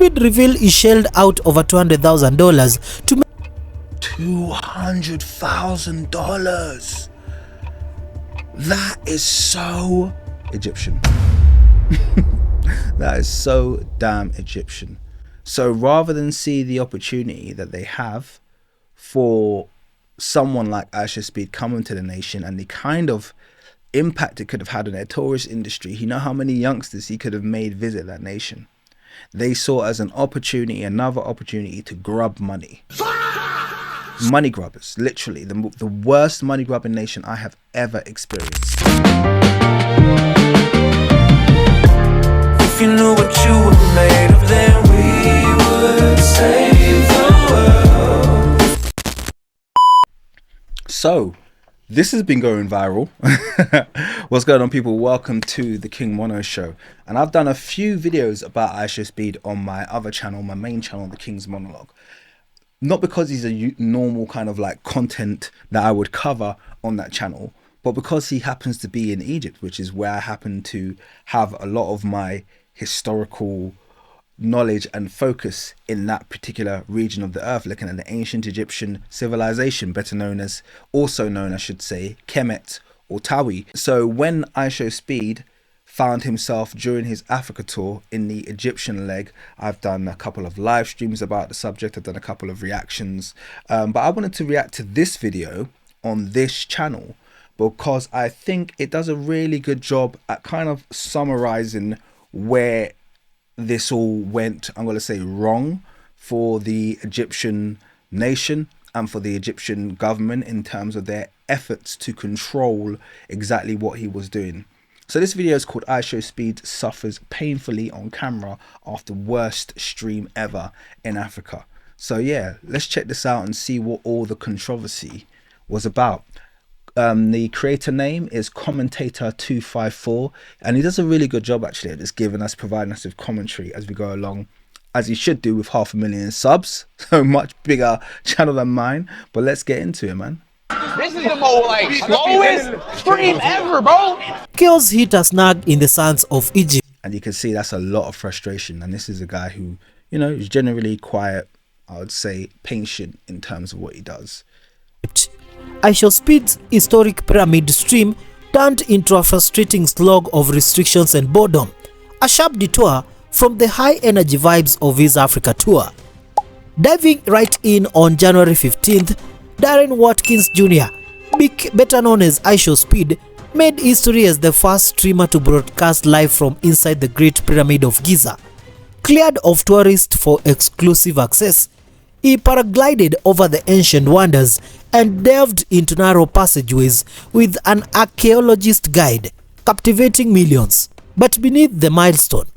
iShowSpeed revealed he shelled out over $200,000 to make $200,000. That is so Egyptian. That is so damn Egyptian. So rather than see the opportunity that they have for someone like iShowSpeed coming to the nation and the kind of impact it could have had on their tourist industry, you know how many youngsters he could have made visit that nation. They saw it as an opportunity, another opportunity to grub money. Money grubbers, literally the worst money grubbing nation I have ever experienced. If you knew what you were made of, then we would save the world. So, this has been going viral. What's going on, people? Welcome to the King Mono Show. And I've done a few videos about iShowSpeed on my other channel, my main channel, The King's Monologue. Not because he's a normal kind of like content that I would cover on that channel, but because he happens to be in Egypt, which is where I happen to have a lot of my historical knowledge and focus in that particular region of the earth, looking at the ancient Egyptian civilization, also known, I should say, Kemet or Tawi. So when iShowSpeed found himself during his Africa tour in the Egyptian leg, I've done a couple of live streams about the subject, I've done a couple of reactions, but I wanted to react to this video on this channel because I think it does a really good job at kind of summarizing where this all went, I'm going to say, wrong for the Egyptian nation and for the Egyptian government in terms of their efforts to control exactly what he was doing. So this video is called iShowSpeed Suffers Painfully on Camera After Worst Stream Ever in Africa. So yeah, let's check this out and see what all the controversy was about. The creator name is Commentator254, and he does a really good job actually at just providing us with commentary as we go along, as he should do with 500,000 subs. So much bigger channel than mine, but let's get into it, man. This is the most like slowest stream ever, bro. chaos hit a snag in the sands of Egypt. And you can see that's a lot of frustration, and this is a guy who, you know, is generally quiet, I would say patient in terms of what he does. iShowSpeed's historic pyramid stream turned into a frustrating slog of restrictions and boredom, a sharp detour from the high energy vibes of his Africa tour. Diving right in on January 15th, Darren Watkins Jr., better known as iShowSpeed, made history as the first streamer to broadcast live from inside the Great Pyramid of Giza. Cleared of tourists for exclusive access, he paraglided over the ancient wonders and delved into narrow passageways with an archaeologist guide, captivating millions. But beneath the milestone,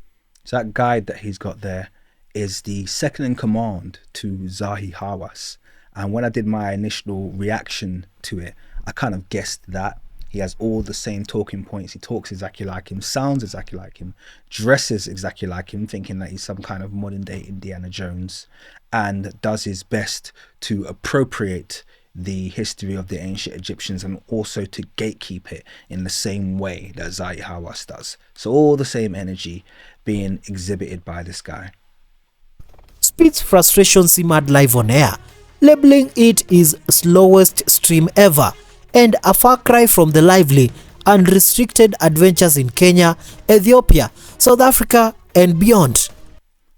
So that guide that he's got there is the second in command to Zahi Hawass. And when I did my initial reaction to it, I kind of guessed that. He has all the same talking points. He talks exactly like him, sounds exactly like him, dresses exactly like him, thinking that he's some kind of modern day Indiana Jones, and does his best to appropriate the history of the ancient Egyptians and also to gatekeep it in the same way that Zahi Hawass does. So all the same energy being exhibited by this guy. Speed's frustration simmered live on air, labeling it his slowest stream ever and a far cry from the lively and restricted adventures in Kenya, Ethiopia, South Africa and beyond.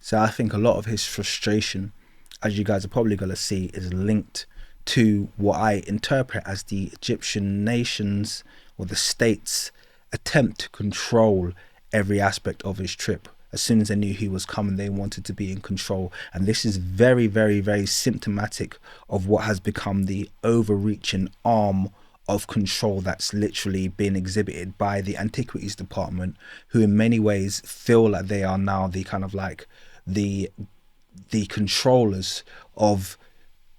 So I think a lot of his frustration, as you guys are probably going to see, is linked to what I interpret as the Egyptian nation's or the state's attempt to control every aspect of his trip. As soon as they knew he was coming, they wanted to be in control. And this is very, very, very symptomatic of what has become the overreaching arm of control that's literally been exhibited by the antiquities department, who in many ways feel like they are now the kind of like the controllers of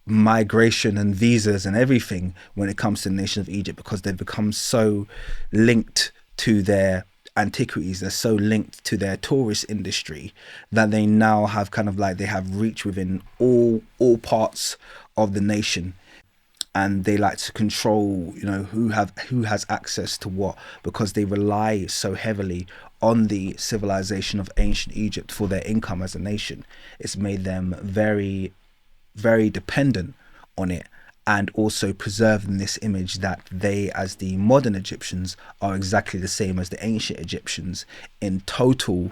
migration and visas and everything when it comes to the nation of Egypt, because they've become so linked to their antiquities, they're so linked to their tourist industry that they now have kind of like they have reach within all parts of the nation, and they like to control, you know, who has access to what, because they rely so heavily on the civilization of ancient Egypt for their income as a nation. It's made them very, very dependent on it, and also preserving this image that they, as the modern Egyptians, are exactly the same as the ancient Egyptians in total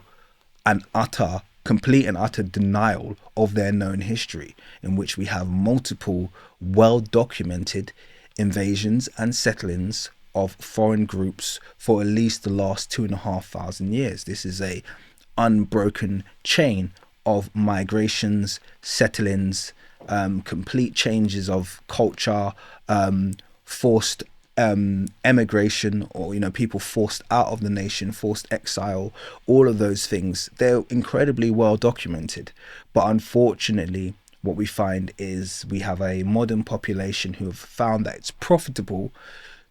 and utter, complete and utter denial of their known history, in which we have multiple well-documented invasions and settlings of foreign groups for at least the last 2,500 years. This is a unbroken chain of migrations, settlings, complete changes of culture, forced emigration, or people forced out of the nation, forced exile, all of those things. They're incredibly well documented, but unfortunately what we find is we have a modern population who have found that it's profitable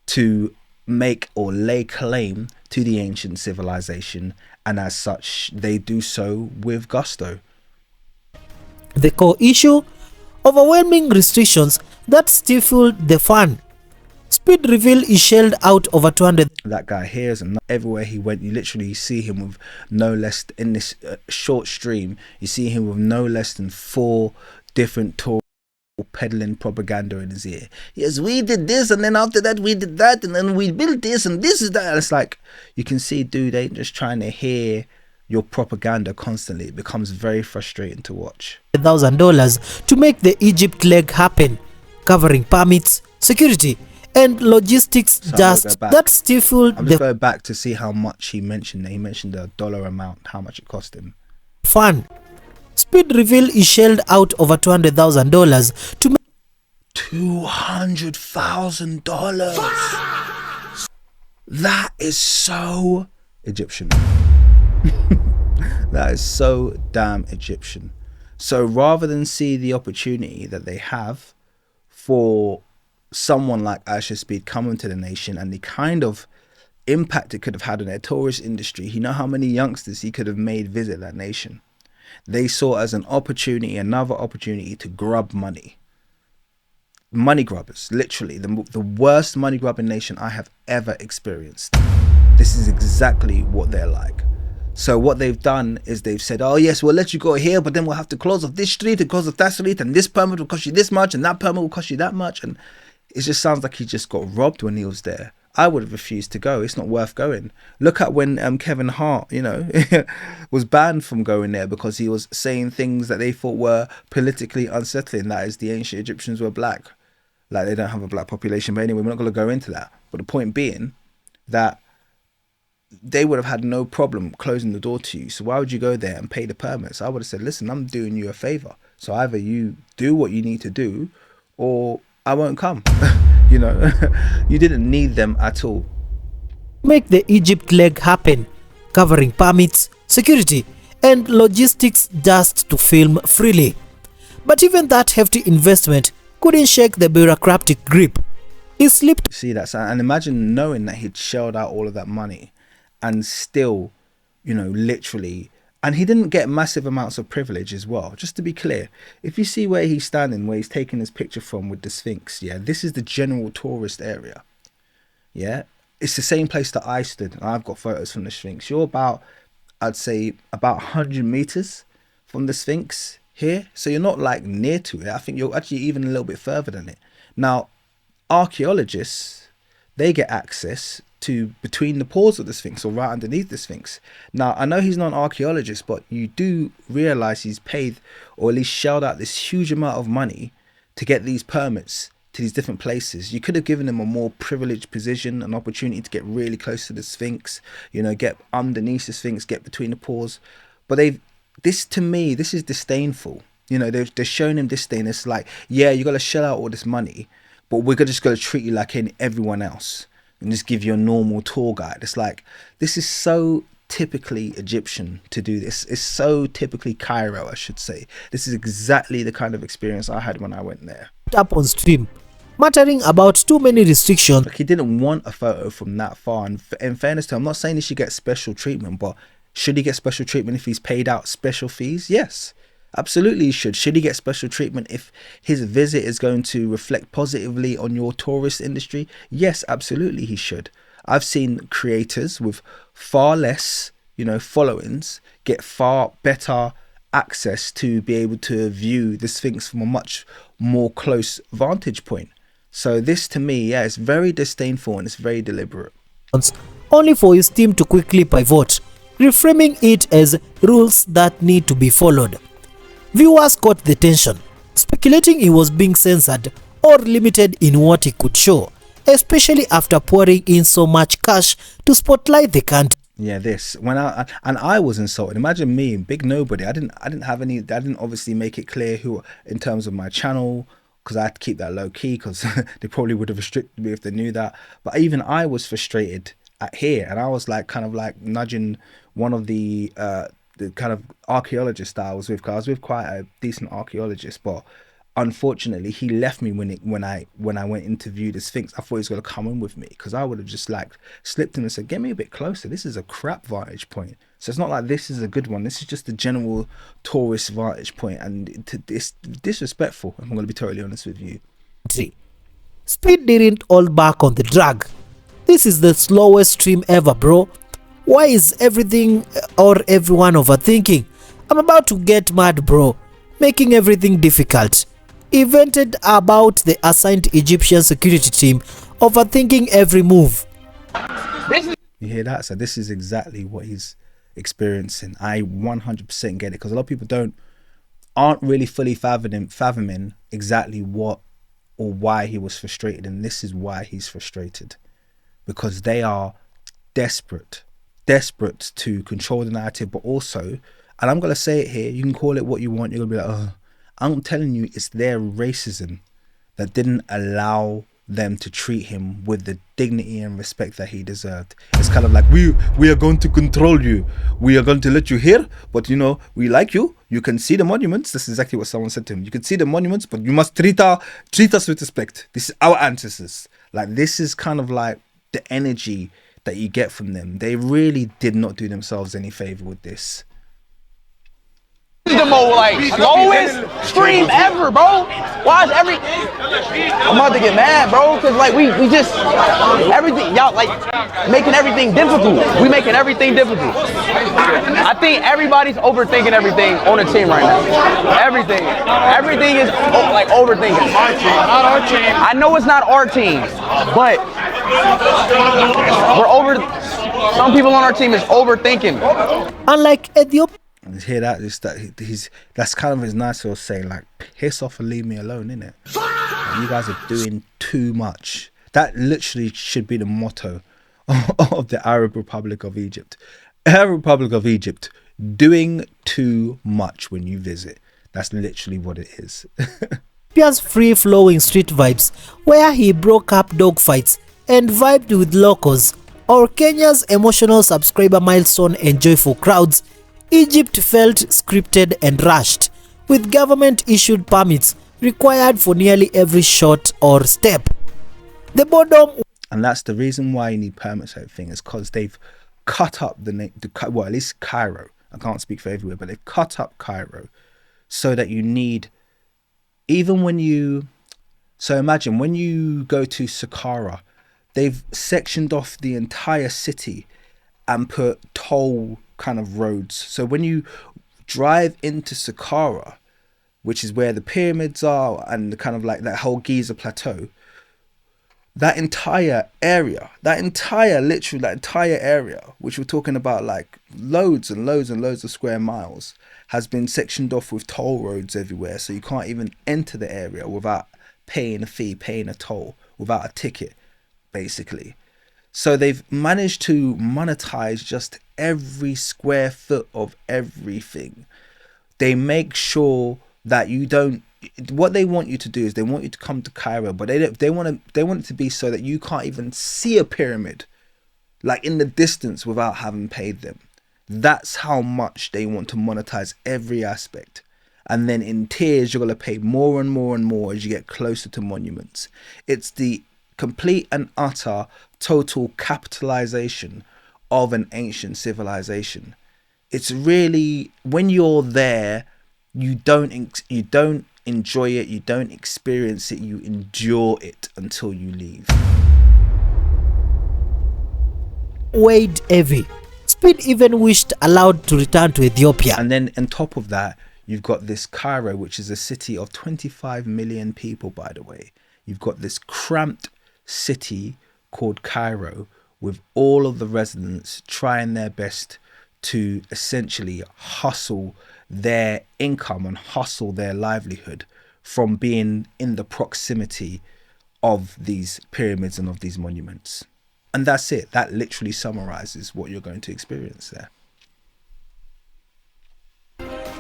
to make or lay claim to the ancient civilization, and as such they do so with gusto. The core issue: overwhelming restrictions that stifled the fun. Speed reveal is shelled out over 200. That guy here is everywhere he went. You literally see him with no less, in this short stream, you see him with no less than 4 different tours peddling propaganda in his ear. Yes, we did this, and then after that we did that, and then we built this, and this is that. And it's like, you can see, dude, they just trying to hear your propaganda constantly. It becomes very frustrating to watch. $1,000 to make the Egypt leg happen, covering permits, security, and logistics dust that stifled I'm just going back to see how much he mentioned. He mentioned the dollar amount, how much it cost him. Fun. Speed reveal is shelled out over $200,000 to make $200,000. That is so Egyptian. That is so damn Egyptian. So rather than see the opportunity that they have for someone like iShowSpeed coming to the nation and the kind of impact it could have had on their tourist industry, you know how many youngsters he could have made visit that nation. They saw it as an opportunity, another opportunity to grub money. Money grubbers, literally the worst money grubbing nation I have ever experienced. This is exactly what they're like. So what they've done is they've said, oh yes, we'll let you go here, but then we'll have to close off this street and close off that street, and this permit will cost you this much, and that permit will cost you that much. And it just sounds like he just got robbed when he was there. I would have refused to go. It's not worth going. Look at when Kevin Hart, was banned from going there because he was saying things that they thought were politically unsettling. That is, the ancient Egyptians were black. Like, they don't have a black population. But anyway, we're not going to go into that. But the point being that they would have had no problem closing the door to you. So why would you go there and pay the permits? I would have said, listen, I'm doing you a favor. So either you do what you need to do, or I won't come. You didn't need them at all. Make the Egypt leg happen, covering permits, security, and logistics dust to film freely. But even that hefty investment couldn't shake the bureaucratic grip. He slipped. See that, and imagine knowing that he'd shelled out all of that money and still, literally, and he didn't get massive amounts of privilege as well. Just to be clear, if you see where he's standing, where he's taking his picture from with the Sphinx, yeah, this is the general tourist area. Yeah, it's the same place that I stood, and I've got photos from the Sphinx. You're about, I'd say, about 100 meters from the Sphinx here, so you're not like near to it. I think you're actually even a little bit further than it. Now, archaeologists, they get access to between the paws of the Sphinx, or right underneath the Sphinx. Now, I know he's not an archaeologist, but you do realize he's paid, or at least shelled out, this huge amount of money to get these permits to these different places. You could have given him a more privileged position, an opportunity to get really close to the Sphinx, get underneath the Sphinx, get between the paws. But to me, this is disdainful. They're showing him disdain. It's like, yeah, you got to shell out all this money, but we're just going to treat you like everyone else and just give you a normal tour guide. It's like, this is so typically Egyptian to do this. It's so typically Cairo, I should say. This is exactly the kind of experience I had when I went there. Up on stream, muttering about too many restrictions. Like, he didn't want a photo from that far. And in fairness to him, I'm not saying he should get special treatment, but should he get special treatment if he's paid out special fees? Yes. Absolutely he should. Should he get special treatment if his visit is going to reflect positively on your tourist industry? Yes, absolutely he should. I've seen creators with far less, followings get far better access to be able to view the Sphinx from a much more close vantage point. So this, to me, yeah, it's very disdainful and it's very deliberate. Only for his team to quickly pivot, reframing it as rules that need to be followed. Viewers caught the tension, speculating he was being censored or limited in what he could show, especially after pouring in so much cash to spotlight the country. Yeah, this I was insulted. Imagine me, big nobody. I didn't obviously make it clear who in terms of my channel, because I had to keep that low key, because they probably would have restricted me if they knew that. But even I was frustrated at here, and I was like kind of like nudging one of the kind of archaeologist that I was with, because I was with quite a decent archaeologist, but unfortunately he left me when I went into view the Sphinx. I thought he was going to come in with me, because I would have just like slipped him and said, get me a bit closer, this is a crap vantage point. So it's not like this is a good one, this is just a general tourist vantage point, and it's disrespectful, I'm going to be totally honest with you. Speed didn't hold back on the drag. This is the slowest stream ever, bro. Why is everything or everyone overthinking? I'm about to get mad, bro. Making everything difficult. He vented about the assigned Egyptian security team overthinking every move. You hear that? So this is exactly what he's experiencing. I 100% get it, because a lot of people aren't really fully fathoming exactly what or why he was frustrated, and this is why he's frustrated, because they are desperate to control the narrative, but also, and I'm gonna say it here, you can call it what you want, you're gonna be like, oh, I'm telling you, it's their racism that didn't allow them to treat him with the dignity and respect that he deserved. It's kind of like, we are going to control you, we are going to let you here, but we like you, you can see the monuments. This is exactly what someone said to him. You can see the monuments, but you must treat us with respect. This is our ancestors. Like, this is kind of like the energy that you get from them. They really did not do themselves any favor with this. The most slowest stream ever, bro. Why is I'm about to get mad, bro, because we just everything, y'all making everything difficult. We making everything difficult. I think everybody's overthinking everything on the team right now. Everything is overthinking. Not our team. I know it's not our team, but we're over. Some people on our team is overthinking. Unlike Ethiopia. And hear that? That's kind of his nice way of saying, like, piss off and leave me alone, innit? Like, you guys are doing too much. That literally should be the motto of the Arab Republic of Egypt. Arab Republic of Egypt, doing too much when you visit. That's literally what it is. Ethiopia's free-flowing street vibes, where he broke up dogfights and vibed with locals, or Kenya's emotional subscriber milestone and joyful crowds, Egypt felt scripted and rushed, with government-issued permits required for nearly every shot or step. The boredom... And that's the reason why you need permits, I think, is because they've cut up well, at least Cairo. I can't speak for everywhere, but they've cut up Cairo so that you need... Even when you... So imagine, when you go to Saqqara, they've sectioned off the entire city and put toll kind of roads. So when you drive into Saqqara, which is where the pyramids are and the kind of like that whole Giza plateau, that entire area, which we're talking about like loads and loads and loads of square miles, has been sectioned off with toll roads everywhere. So you can't even enter the area without paying a fee, paying a toll, without a ticket, basically. So they've managed to monetize just every square foot of everything. They make sure that you don't... What they want you to do is they want you to come to Cairo, but they want it to be so that you can't even see a pyramid, like in the distance, without having paid them. That's how much they want to monetize every aspect. And then in tiers, you're going to pay more and more and more as you get closer to monuments. It's the complete and utter total capitalization of an ancient civilization. It's really, when you're there, you don't enjoy it, you don't experience it, you endure it until you leave. Weighed heavy. Speed even wished allowed to return to Ethiopia. And then on top of that, you've got this Cairo, which is a city of 25 million people, by the way. You've got this cramped city called Cairo with all of the residents trying their best to essentially hustle their income and hustle their livelihood from being in the proximity of these pyramids and of these monuments. And that's it. That literally summarizes what you're going to experience there.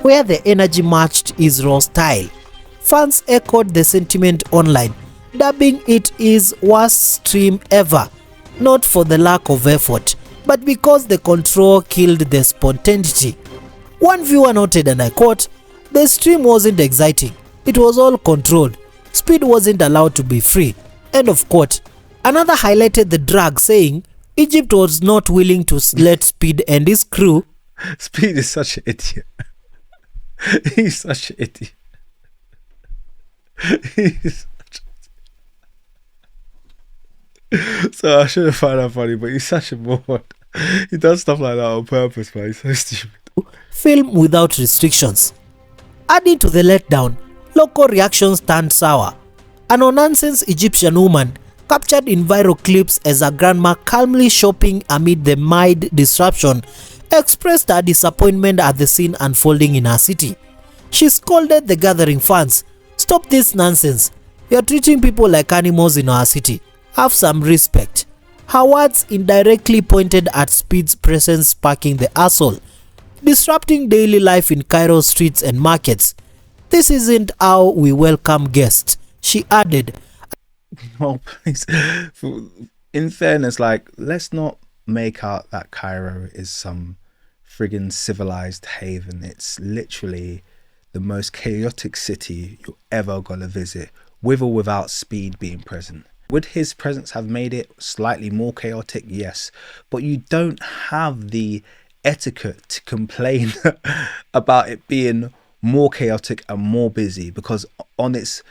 Where the energy matched Israel's style, fans echoed the sentiment online, dubbing it his worst stream ever, not for the lack of effort, but because the control killed the spontaneity. One viewer noted, and I quote, "The stream wasn't exciting, it was all controlled. Speed wasn't allowed to be free." End of quote. Another highlighted the drag, saying Egypt was not willing to let Speed and his crew. Speed is such an idiot. He's such an idiot. He's such a... So I shouldn't find that funny, but he's such a moron. He does stuff like that on purpose, man. He's so stupid. Film without restrictions. Adding to the letdown, local reactions turned sour. A no-nonsense Egyptian woman captured in viral clips as her grandma calmly shopping amid the mild disruption expressed her disappointment at the scene unfolding in her city. She scolded the gathering fans, "Stop this nonsense. You're treating people like animals in our city. Have some respect." Her words indirectly pointed at Speed's presence sparking the asshole, disrupting daily life in Cairo streets and markets. "This isn't how we welcome guests," she added. Oh, please. In fairness, like, let's not make out that Cairo is some friggin' civilized haven. It's literally the most chaotic city you're ever gonna visit, with or without Speed being present. Would his presence have made it slightly more chaotic? Yes, but you don't have the etiquette to complain about it being more chaotic and more busy, because on its,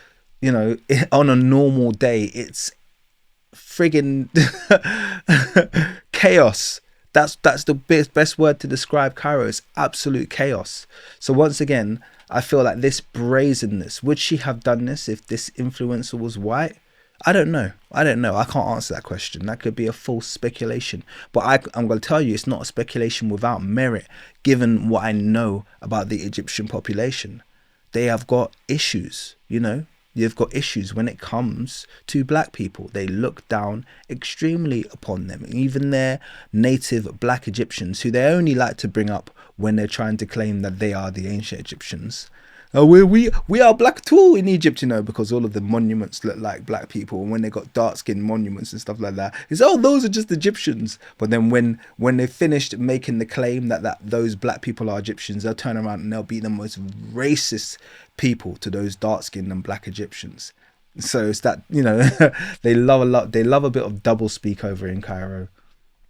you know, on a normal day, it's friggin' chaos. That's the best word to describe Cairo. It's absolute chaos. So once again, I feel like this brazenness, would she have done this if this influencer was white? I don't know. I can't answer that question. That could be a false speculation. But I'm going to tell you, it's not a speculation without merit, given what I know about the Egyptian population. They have got issues, you know. You've got issues when it comes to black people. They look down extremely upon them. Even their native black Egyptians, who they only like to bring up when they're trying to claim that they are the ancient Egyptians. We are black too in Egypt, you know, because all of the monuments look like black people. And when they got dark skinned monuments and stuff like that, it's, oh, those are just Egyptians. But then when they finished making the claim that those black people are Egyptians, they'll turn around and they'll be the most racist people to those dark skinned and black Egyptians. So it's that, you know, they love a bit of double speak over in Cairo.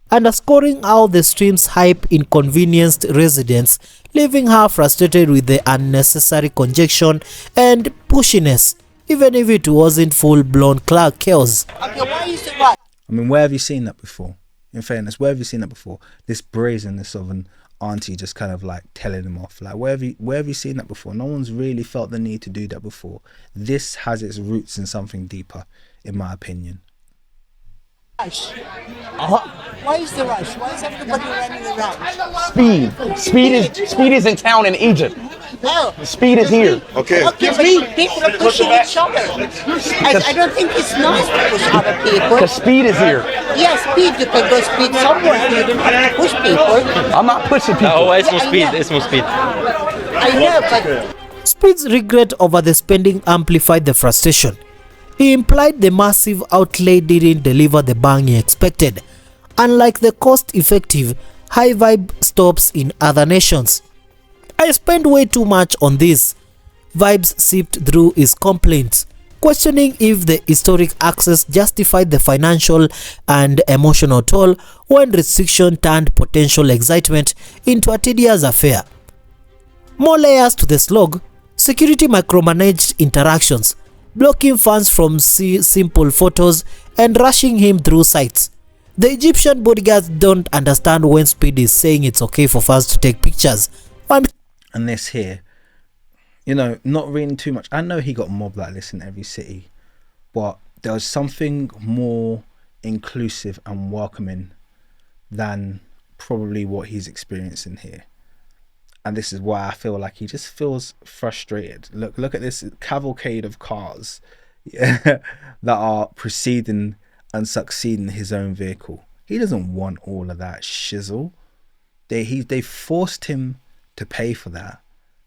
Underscoring how the stream's hype inconvenienced residents, leaving her frustrated with the unnecessary congestion and pushiness, even if it wasn't full-blown chaos. Okay, why is it right? I mean, where have you seen that before? In fairness, where have you seen that before? This brazenness of an auntie just kind of like telling them off. Like, where have you seen that before? No one's really felt the need to do that before. This has its roots in something deeper, in my opinion. Rush. Why is the rush? Why is everybody running around? Speed is in town in Egypt. Oh. Speed is here. Okay, but people are pushing each other. I don't think it's nice to push other people. Because Speed is here. Yes, Speed, you can go Speed somewhere. You don't have to push people. I'm not pushing people. Oh, it's more Speed. It's more Speed. I know, but Speed's regret over the spending amplified the frustration. He implied the massive outlay didn't deliver the bang he expected, unlike the cost-effective, high-vibe stops in other nations. "I spent way too much on this," Vibes seeped through his complaints, questioning if the historic access justified the financial and emotional toll when restriction turned potential excitement into a tedious affair. More layers to the slog: security micromanaged interactions, blocking fans from simple photos and rushing him through sites. The Egyptian bodyguards don't understand when Speed is saying it's okay for fans to take pictures. And this here, you know, not reading too much. I know he got mobbed like this in every city, but there was something more inclusive and welcoming than probably what he's experiencing here. And this is why I feel like he just feels frustrated. Look at this cavalcade of cars that are proceeding and succeeding his own vehicle. He doesn't want all of that shizzle. They forced him to pay for that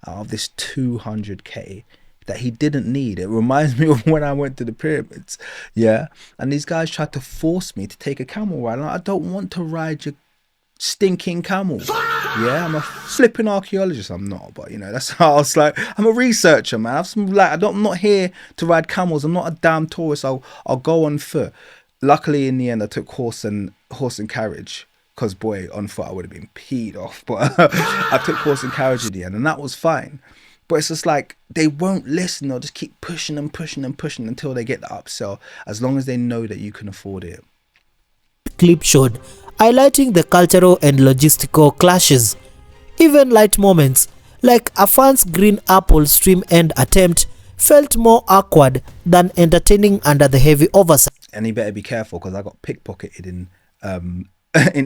out of this 200k that he didn't need. It reminds me of when I went to the pyramids, yeah, and these guys tried to force me to take a camel ride. I don't want to ride your stinking camel. Yeah, I'm a flipping archaeologist. I'm not, but you know, that's how I was like, I'm a researcher, man. I'm not here to ride camels. I'm not a damn tourist. I'll go on foot. Luckily, in the end, I took horse and carriage, because boy, on foot I would have been peed off. But I took horse and carriage in the end, and that was fine. But it's just like, they won't listen. They'll just keep pushing and pushing and pushing until they get the upsell, as long as they know that you can afford it. Clip showed, highlighting the cultural and logistical clashes. Even light moments, like a fan's green apple stream end attempt, felt more awkward than entertaining under the heavy oversight. And he better be careful, because I got pickpocketed in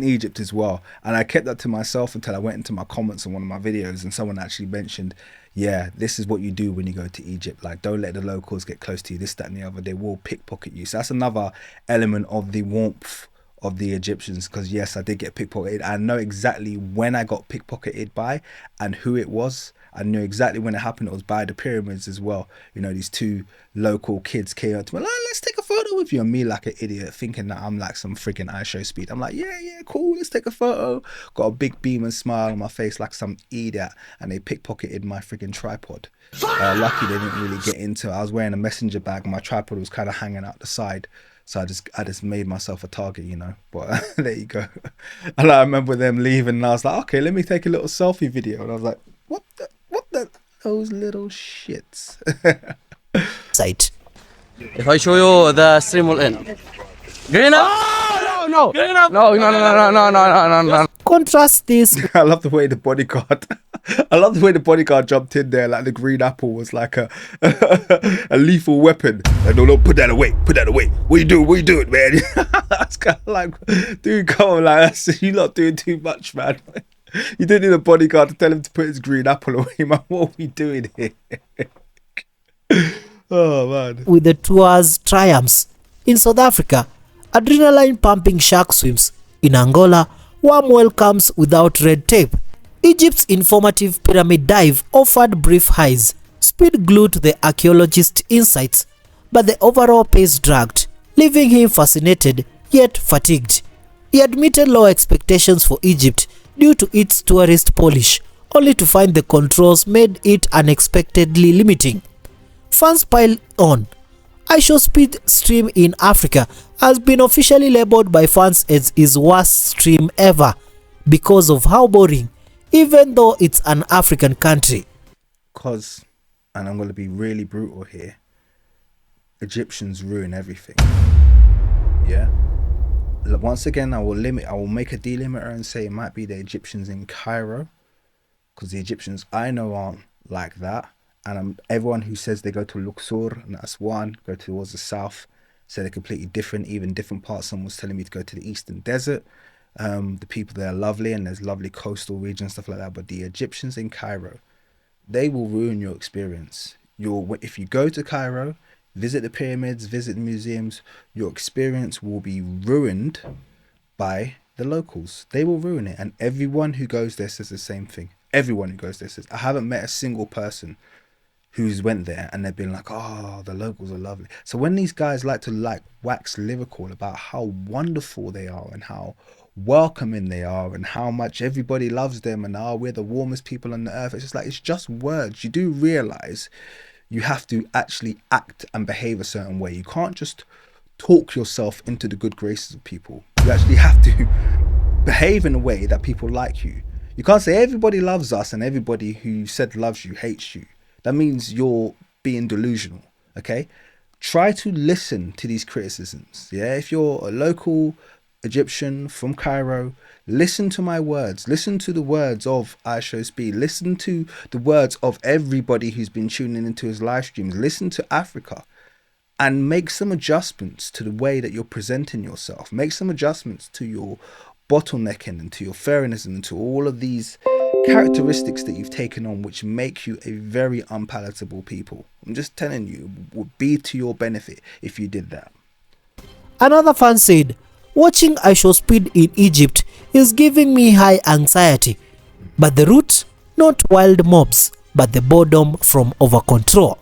Egypt as well, and I kept that to myself until I went into my comments on one of my videos, and someone actually mentioned, yeah, this is what you do when you go to Egypt. Like, don't let the locals get close to you, this, that and the other. They will pickpocket you. So that's another element of the warmth of the Egyptians, because yes, I did get pickpocketed. I know exactly when I got pickpocketed by and who it was. I knew exactly when it happened. It was by the pyramids as well. You know, these two local kids came up to me, like, let's take a photo with you. And me, like an idiot, thinking that I'm like some freaking iShowSpeed. I'm like, yeah, cool, let's take a photo. Got a big beam and smile on my face like some idiot. And they pickpocketed my freaking tripod. Lucky they didn't really get into it. I was wearing a messenger bag and my tripod was kind of hanging out the side. So I just made myself a target, you know. But there you go. And I remember them leaving, and I was like, okay, let me take a little selfie video. And I was like, what the those little shits. Site. If I show you, the stream will end. Green up! Oh, no! Green up! No. Contrast this I love the way the bodyguard jumped in there, like the green apple was like a lethal weapon. Like, no, put that away. What you doing, man? That's kind of like, dude, come on, like, you're not doing too much, man. You didn't need a bodyguard to tell him to put his green apple away, man. What are we doing here? Oh, man. with the tour's triumphs. In South Africa, adrenaline-pumping shark swims. In Angola, warm welcomes without red tape. Egypt's informative pyramid dive offered brief highs. Speed glued the archaeologist's insights, but the overall pace dragged, leaving him fascinated yet fatigued. He admitted low expectations for Egypt due to its tourist polish, only to find the controls made it unexpectedly limiting. Fans pile on. iShowSpeed stream in Africa has been officially labeled by fans as his worst stream ever because of how boring, even though it's an African country. Because, and I'm going to be really brutal here, Egyptians ruin everything. Yeah. Once again, I will make a delimiter and say it might be the Egyptians in Cairo, because the Egyptians I know aren't like that. And everyone who says they go to Luxor and Aswan, go towards the south, say they're completely different. Even different parts. Someone was telling me to go to the Eastern Desert. The people there are lovely, and there's lovely coastal regions, stuff like that. But the Egyptians in Cairo, they will ruin your experience. If you go to Cairo, visit the pyramids, visit the museums, your experience will be ruined by the locals. They will ruin it. And everyone who goes there says the same thing. Everyone who goes there says, I haven't met a single person who's went there and they've been like, oh, the locals are lovely. So when these guys like to wax lyrical about how wonderful they are and how welcoming they are and how much everybody loves them and we're the warmest people on the earth, it's just like, it's just words. You do realize you have to actually act and behave a certain way. You can't just talk yourself into the good graces of people. You actually have to behave in a way that people like you. You can't say everybody loves us and everybody who said loves you hates you. That means you're being delusional, okay? Try to listen to these criticisms, yeah? If you're a local Egyptian from Cairo, listen to my words. Listen to the words of iShowSpeed. Listen to the words of everybody who's been tuning into his live streams. Listen to Africa and make some adjustments to the way that you're presenting yourself. Make some adjustments to your bottlenecking and to your fairness and to all of these characteristics that you've taken on, which make you a very unpalatable people. I'm just telling you, it would be to your benefit if you did that. Another fan said, watching iShowSpeed in Egypt is giving me high anxiety, but the root, not wild mobs, but the boredom from over control.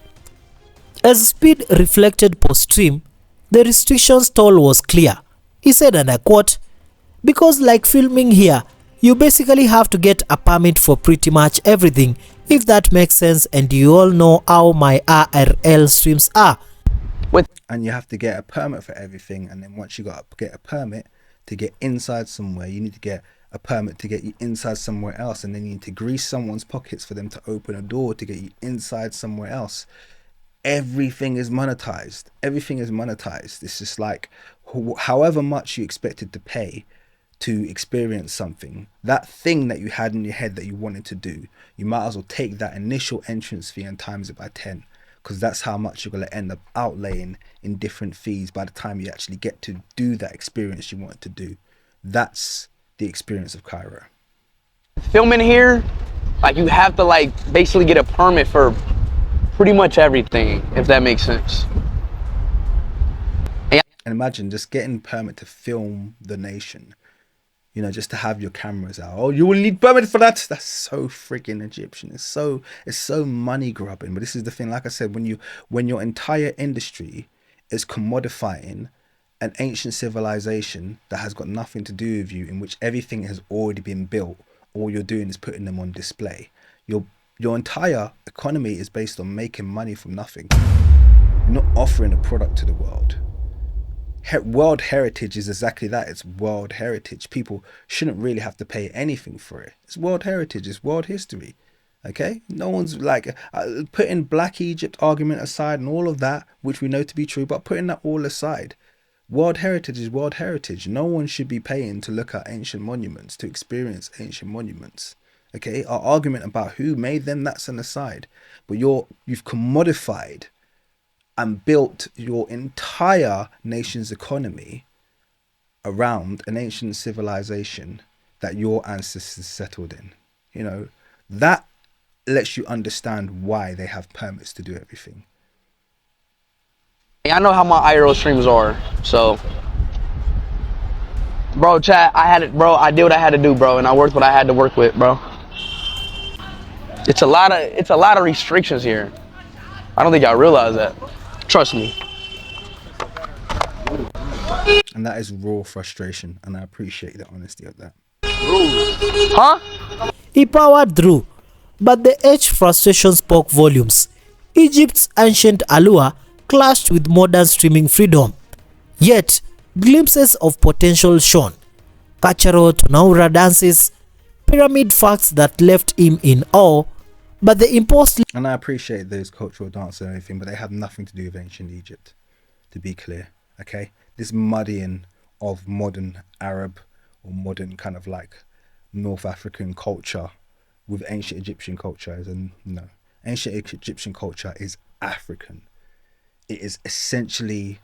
As Speed reflected post-stream, the restrictions toll was clear. He said, and I quote, "Because like filming here, you basically have to get a permit for pretty much everything, if that makes sense, and you all know how my RRL streams are." And you have to get a permit for everything, and then once you get a permit to get inside somewhere, you need to get a permit to get you inside somewhere else, and then you need to grease someone's pockets for them to open a door to get you inside somewhere else. Everything is monetized. Everything is monetized. It's just like however much you expected to pay to experience something, that thing that you had in your head that you wanted to do, you might as well take that initial entrance fee and times it by 10, because that's how much you're going to end up outlaying in different fees by the time you actually get to do that experience you wanted to do. That's the experience of Cairo. Filming here, like you have to like basically get a permit for pretty much everything, if that makes sense. And imagine just getting permit to film the nation, you know, just to have your cameras out. Oh, you will need permit for that. That's so freaking Egyptian. It's so money grubbing. But this is the thing, like I said, when your entire industry is commodifying an ancient civilization that has got nothing to do with you, in which everything has already been built, all you're doing is putting them on display. Your entire economy is based on making money from nothing. You're not offering a product to the world. World heritage is exactly that. It's world heritage. People shouldn't really have to pay anything for it. It's world heritage. It's world history. Okay, no one's like putting Black Egypt argument aside and all of that, which we know to be true, but putting that all aside, world heritage is world heritage. No one should be paying to look at ancient monuments, to experience ancient monuments. Okay, our argument about who made them, that's an aside, but you've commodified and built your entire nation's economy around an ancient civilization that your ancestors settled in. You know, that lets you understand why they have permits to do everything. I know how my IRL streams are, so bro, chat, I did what I had to do, bro, and I worked what I had to work with, bro. It's a lot of restrictions here. I don't think y'all realize that. Trust me. And that is raw frustration, and I appreciate the honesty of that. Huh? He powered through, but the edge frustration spoke volumes. Egypt's ancient allure clashed with modern streaming freedom. Yet, glimpses of potential shone. Kacharo to Naura dances, pyramid facts that left him in awe, but the imposed... And I appreciate those cultural dances and everything, but they have nothing to do with ancient Egypt, to be clear, okay? This muddying of modern Arab or modern kind of like North African culture with ancient Egyptian culture is no. Ancient Egyptian culture is African. It is essentially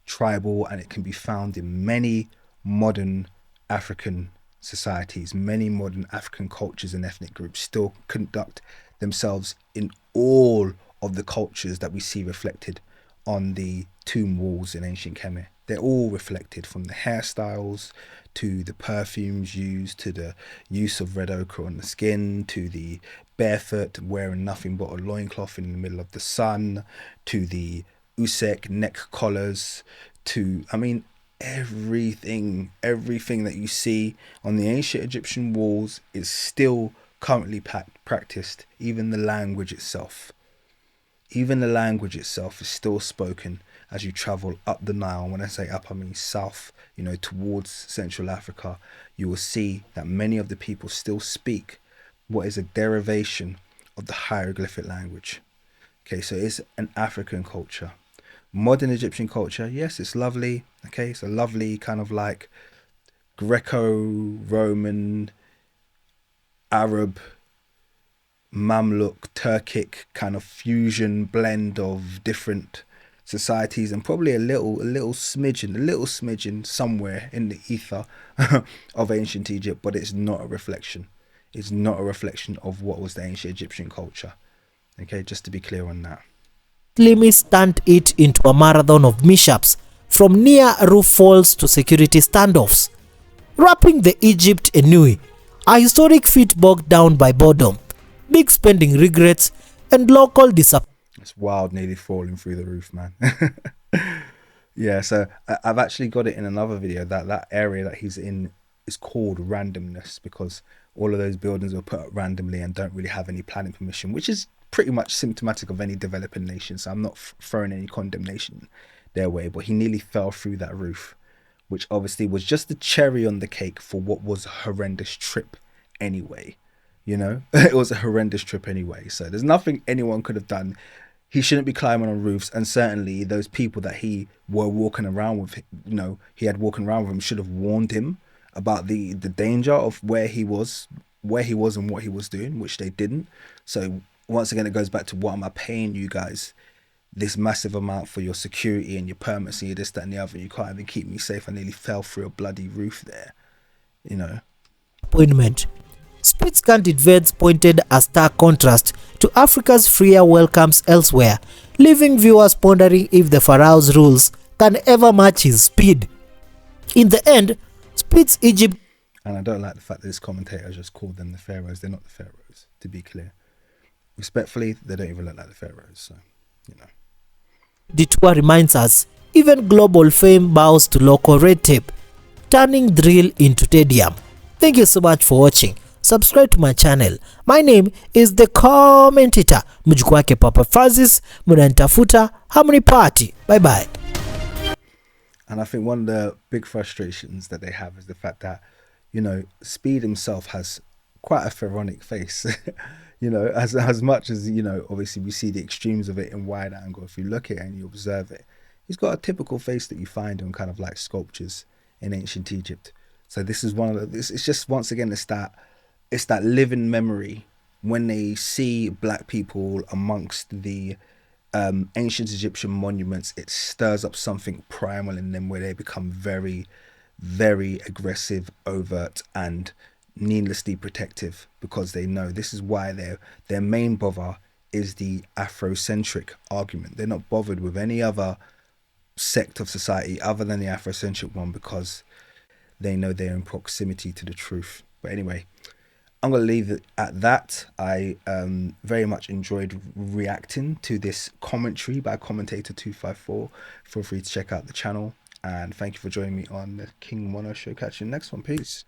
tribal, and it can be found in many modern African societies. Many modern African cultures and ethnic groups still conduct themselves in all of the cultures that we see reflected on the tomb walls in ancient Kemet. They're all reflected, from the hairstyles to the perfumes used, to the use of red ochre on the skin, to the barefoot wearing nothing but a loincloth in the middle of the sun, to the usek neck collars, to, I mean, everything that you see on the ancient Egyptian walls is still currently practiced. Even the language itself is still spoken as you travel up the Nile. When I say up, I mean south, you know, towards Central Africa. You will see that many of the people still speak what is a derivation of the hieroglyphic language. Okay, so it's an African culture. Modern Egyptian culture, yes, it's lovely. Okay, it's a lovely kind of like Greco-Roman, Arab, Mamluk, Turkic kind of fusion blend of different societies, and probably a little smidgen somewhere in the ether of ancient Egypt, but it's not a reflection. It's not a reflection of what was the ancient Egyptian culture. Okay, just to be clear on that. Extremists turned it into a marathon of mishaps, from near roof falls to security standoffs. Wrapping the Egypt anew, a historic feat bogged down by boredom, big spending regrets, and local disappointment. It's wild, nearly falling through the roof, man. Yeah, so I've actually got it in another video that area that he's in is called randomness, because all of those buildings were put up randomly and don't really have any planning permission, which is pretty much symptomatic of any developing nation. So I'm not throwing any condemnation their way, but he nearly fell through that roof, which obviously was just the cherry on the cake for what was a horrendous trip anyway. You know, it was a horrendous trip anyway. So there's nothing anyone could have done. He shouldn't be climbing on roofs, and certainly those people that he were walking around with, you know, he had walking around with him, should have warned him about the danger of where he was and what he was doing, which they didn't. So once again, it goes back to, what am I paying you guys this massive amount for your security and your permits and your this, that, and the other? You can't even keep me safe. I nearly fell through a bloody roof there, you know. Speed's candid events pointed a stark contrast to Africa's freer welcomes elsewhere, leaving viewers pondering if the Pharaoh's rules can ever match his speed. In the end, Speed's Egypt... And I don't like the fact that this commentator just called them the pharaohs. They're not the pharaohs, to be clear. Respectfully, they don't even look like the pharaohs, so, you know. Detour reminds us, even global fame bows to local red tape, turning drill into tedium. Thank you so much for watching. Subscribe to my channel. My name is the commentator. Mjukuu wake Papa Francis, munanitafuta Harmony Party. Bye bye. And I think one of the big frustrations that they have is the fact that, you know, Speed himself has quite a pharaonic face. You know, as much as, you know, obviously we see the extremes of it in wide angle. If you look at it and you observe it, he's got a typical face that you find on kind of like sculptures in ancient Egypt. So this is one of the, it's just, once again, it's that living memory when they see black people amongst the ancient Egyptian monuments. It stirs up something primal in them where they become very, very aggressive, overt, and needlessly protective, because they know this is why their main bother is the Afrocentric argument. They're not bothered with any other sect of society other than the Afrocentric one, because they know they're in proximity to the truth. But anyway, I'm going to leave it at that. I very much enjoyed reacting to this commentary by Commentator 254. Feel free to check out the channel, and thank you for joining me on the King Mono Show. Catch you in the next one. Peace.